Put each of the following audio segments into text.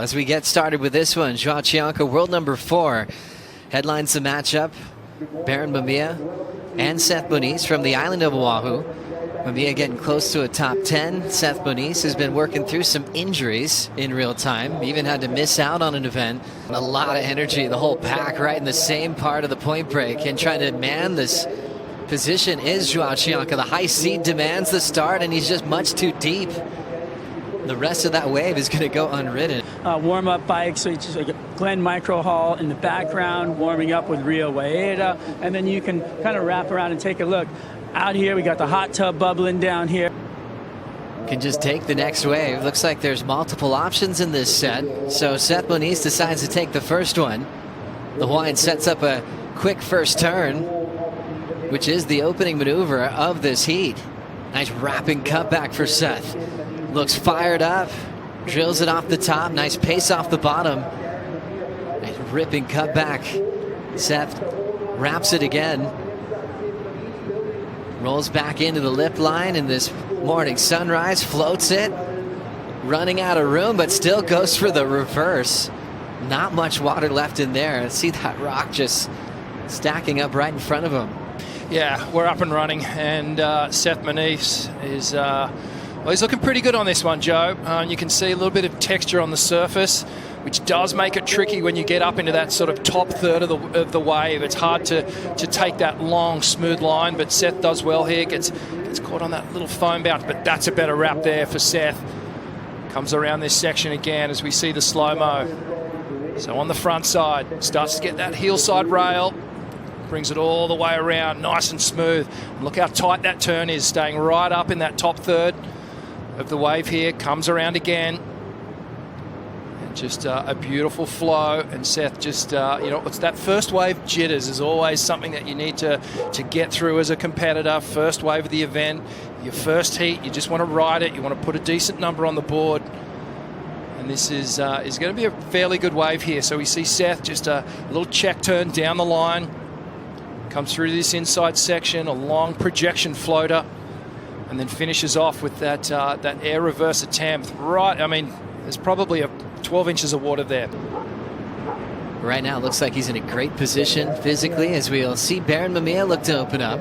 well as we get started with this one. João Chianca, world number 4, headlines the matchup. Barron Mamiya and Seth Moniz from the island of Oahu. Mamiya getting close to a top 10. Seth Moniz has been working through some injuries in real time. Even had to miss out on an event. A lot of energy, the whole pack right in the same part of the point break. And trying to man this position is João Chianca. The high seed demands the start, and he's just much too deep. The rest of that wave is going to go unridden. Warm-up bikes, so you just like Glenn Micro Hall in the background, warming up with Rio Waeda, and then you can kind of wrap around and take a look. Out here, we got the hot tub bubbling down here. Can just take the next wave. Looks like there's multiple options in this set. So Seth Moniz decides to take the first one. The Hawaiian sets up a quick first turn, which is the opening maneuver of this heat. Nice wrapping cutback for Seth. Looks fired up, drills it off the top. Nice pace off the bottom. Nice ripping cutback. Seth wraps it again. Rolls back into the lip line in this morning sunrise, floats it, running out of room, but still goes for the reverse. Not much water left in there. See that rock just stacking up right in front of him. Yeah, we're up and running, and Seth Moniz is well, he's looking pretty good on this one, Joe. You can see a little bit of texture on the surface, which does make it tricky when you get up into that sort of top third of the wave. It's hard to take that long, smooth line, but Seth does well here. Gets caught on that little foam bounce, but that's a better wrap there for Seth. Comes around this section again as we see the slow-mo. So on the front side, starts to get that heel side rail, brings it all the way around, nice and smooth. And look how tight that turn is, staying right up in that top third of the wave here. Comes around again. Just a beautiful flow, and Seth just, it's that first wave jitters is always something that you need to get through as a competitor. First wave of the event, your first heat, you just want to ride it. You want to put a decent number on the board. And this is going to be a fairly good wave here. So we see Seth just a little check turn down the line. Comes through this inside section, a long projection floater, and then finishes off with that air reverse attempt. Right, I mean, there's probably a 12 inches of water there. Right now, it looks like he's in a great position physically as we'll see Barron Mamiya look to open up.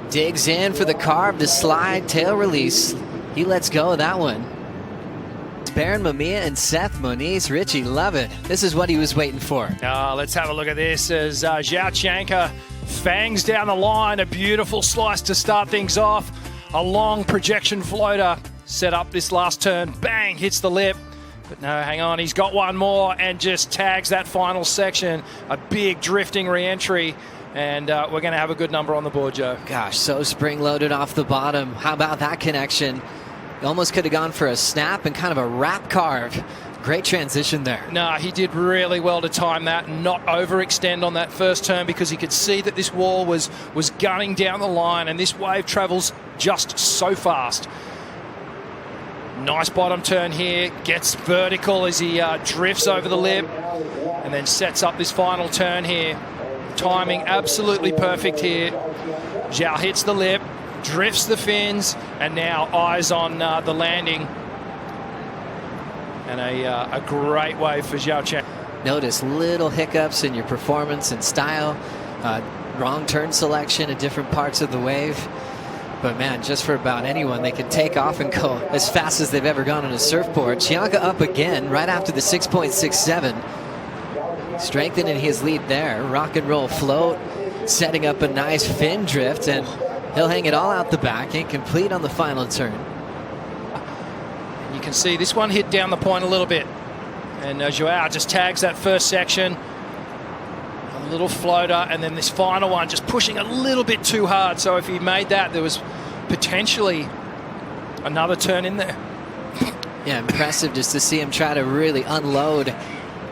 Digs in for the carve, the slide, tail release. He lets go of that one. It's Barron Mamiya and Seth Moniz. Richie, love it. This is what he was waiting for. Let's have a look at this as João Chianca fangs down the line. A beautiful slice to start things off. A long projection floater set up this last turn. Bang, hits the lip. But no, hang on, he's got one more and just tags that final section. A big drifting re-entry, and we're going to have a good number on the board, Joe. Gosh, so spring-loaded off the bottom. How about that connection? He almost could have gone for a snap and kind of a wrap carve. Great transition there. No, he did really well to time that and not overextend on that first turn, because he could see that this wall was gunning down the line, and this wave travels just so fast. Nice bottom turn here, gets vertical as he drifts over the lip, and then sets up this final turn here. Timing absolutely perfect here. João hits the lip, drifts the fins, and now eyes on the landing. And a great wave for João Chianca. Notice little hiccups in your performance and style, wrong turn selection at different parts of the wave. But man, just for about anyone, they could take off and go as fast as they've ever gone on a surfboard. Chianca up again right after the 6.67. Strengthening his lead there. Rock and roll float, setting up a nice fin drift, and he'll hang it all out the back and complete on the final turn. You can see this one hit down the point a little bit. And João just tags that first section. A little floater, and then this final one just pushing a little bit too hard. So if he made that, there was potentially another turn in there. Yeah, impressive just to see him try to really unload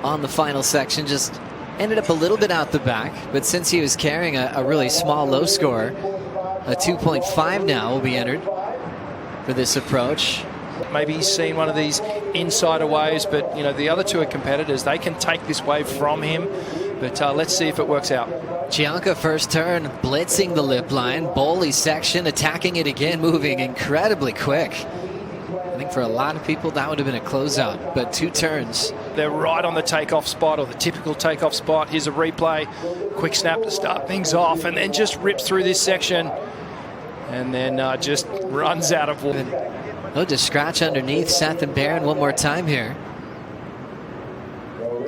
on the final section. Just ended up a little bit out the back, but since he was carrying a really small low score, a 2.5 now will be entered for this approach. Maybe he's seen one of these insider waves, but the other two are competitors. They can take this wave from him, but let's see if it works out. Chianca first turn, blitzing the lip line. Bowley section, attacking it again, moving incredibly quick. I think for a lot of people that would have been a closeout, but 2 turns. They're right on the takeoff spot, or the typical takeoff spot. Here's a replay. Quick snap to start things off, and then just rips through this section, and then just runs out of water. Oh, just scratch underneath Seth and Barron one more time here.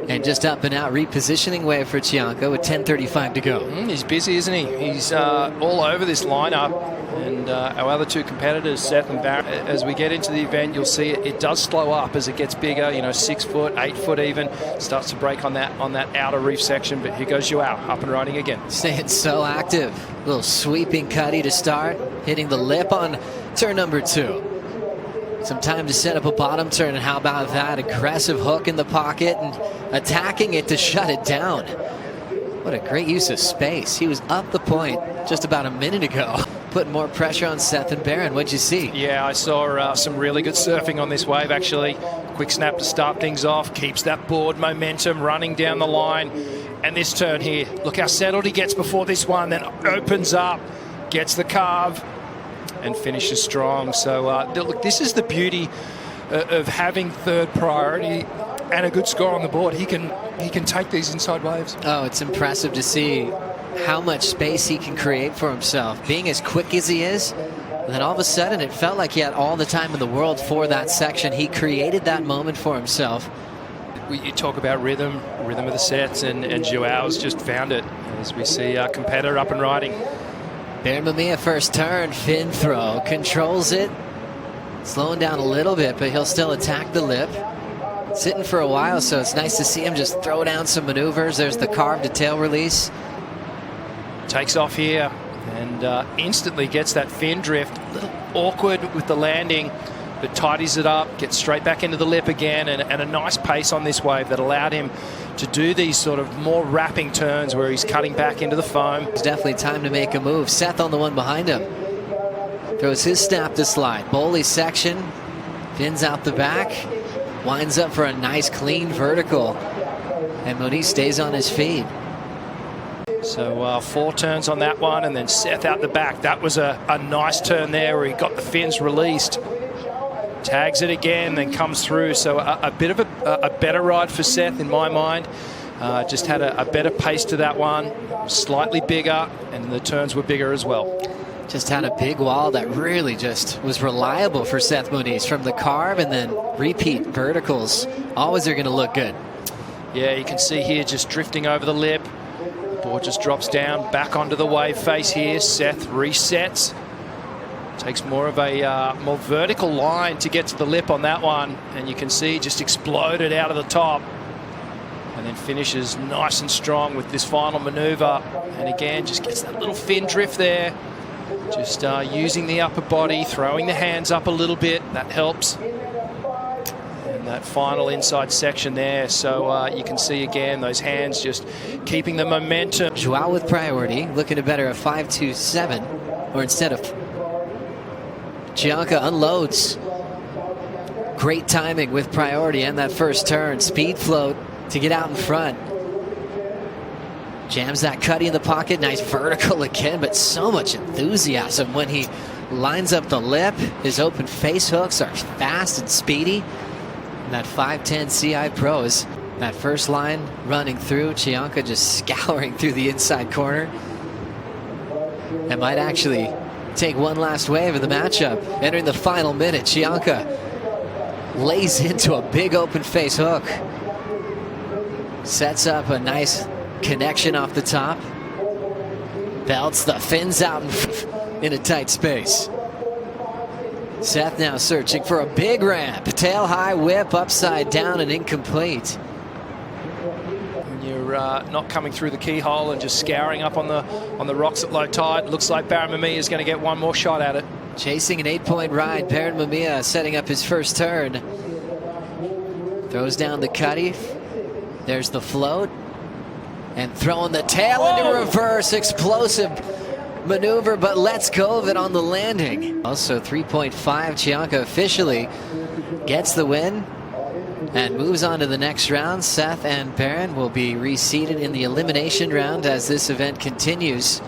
And just up and out repositioning wave for Chianca with 10:35 to go. He's busy, isn't he? He's all over this lineup. And our other 2 competitors, Seth and Barron, as we get into the event, you'll see it does slow up as it gets bigger, 6 foot, 8 foot even. Starts to break on that outer reef section, but here goes João, up and running again. Staying so active. Little sweeping cutty to start, hitting the lip on turn number 2. Some time to set up a bottom turn, and how about that aggressive hook in the pocket and attacking it to shut it down. What a great use of space. He was up the point just about a minute ago, putting more pressure on Seth and Barron. What'd you see? Yeah, I saw some really good surfing on this wave, actually. Quick snap to start things off, keeps that board momentum running down the line. And this turn here, look how settled he gets before this one, then opens up, gets the carve, and finishes strong. So look, this is the beauty of having third priority and a good score on the board. He can take these inside waves. Oh, it's impressive to see how much space he can create for himself. Being as quick as he is, and then all of a sudden it felt like he had all the time in the world for that section. He created that moment for himself. You talk about rhythm of the sets, and João's just found it as we see our competitor up and riding. Barron Mamiya first turn, fin throw, controls it. Slowing down a little bit, but he'll still attack the lip. Sitting for a while, so it's nice to see him just throw down some maneuvers. There's the carve to tail release. Takes off here and instantly gets that fin drift. A little awkward with the landing, but tidies it up, gets straight back into the lip again, and a nice pace on this wave that allowed him to do these sort of more wrapping turns where he's cutting back into the foam. It's definitely time to make a move. Seth on the one behind him. Throws his snap to slide. Bowley section, fins out the back, winds up for a nice clean vertical, and Moniz stays on his feet. So 4 turns on that one, and then Seth out the back. That was a nice turn there where he got the fins released. Tags it again, then comes through. So a bit of a better ride for Seth in my mind. Just had a better pace to that one, slightly bigger, and the turns were bigger as well. Just had a big wall that really just was reliable for Seth Moniz from the carve, and then repeat verticals. Always are going to look good. Yeah, you can see here just drifting over the lip. Board just drops down, back onto the wave face here. Seth resets. Takes more of a more vertical line to get to the lip on that one. And you can see just exploded out of the top. And then finishes nice and strong with this final maneuver. And again, just gets that little fin drift there. Just using the upper body, throwing the hands up a little bit. That helps. And that final inside section there. So you can see again those hands just keeping the momentum. João with priority, looking to better a 5.27, or instead of Chianca unloads. Great timing with priority and that first turn. Speed float to get out in front. Jams that cutty in the pocket. Nice vertical again, but so much enthusiasm when he lines up the lip. His open face hooks are fast and speedy. And that 5'10" CI Pro is that first line running through. Chianca just scouring through the inside corner. And might actually take one last wave of the matchup. Entering the final minute, Chianca lays into a big open face hook. Sets up a nice connection off the top. Belts the fins out in a tight space. Seth now searching for a big ramp. Tail high whip, upside down and incomplete. When you're not coming through the keyhole and just scouring up on the rocks at low tide, looks like Barron Mamiya is going to get one more shot at it. Chasing an 8-point ride, Barron Mamiya setting up his first turn. Throws down the cutty. There's the float. And throwing the tail into reverse. Explosive maneuver, but lets go of it on the landing. Also 3.5, Chianca officially gets the win and moves on to the next round. Seth and Barron will be reseeded in the elimination round as this event continues.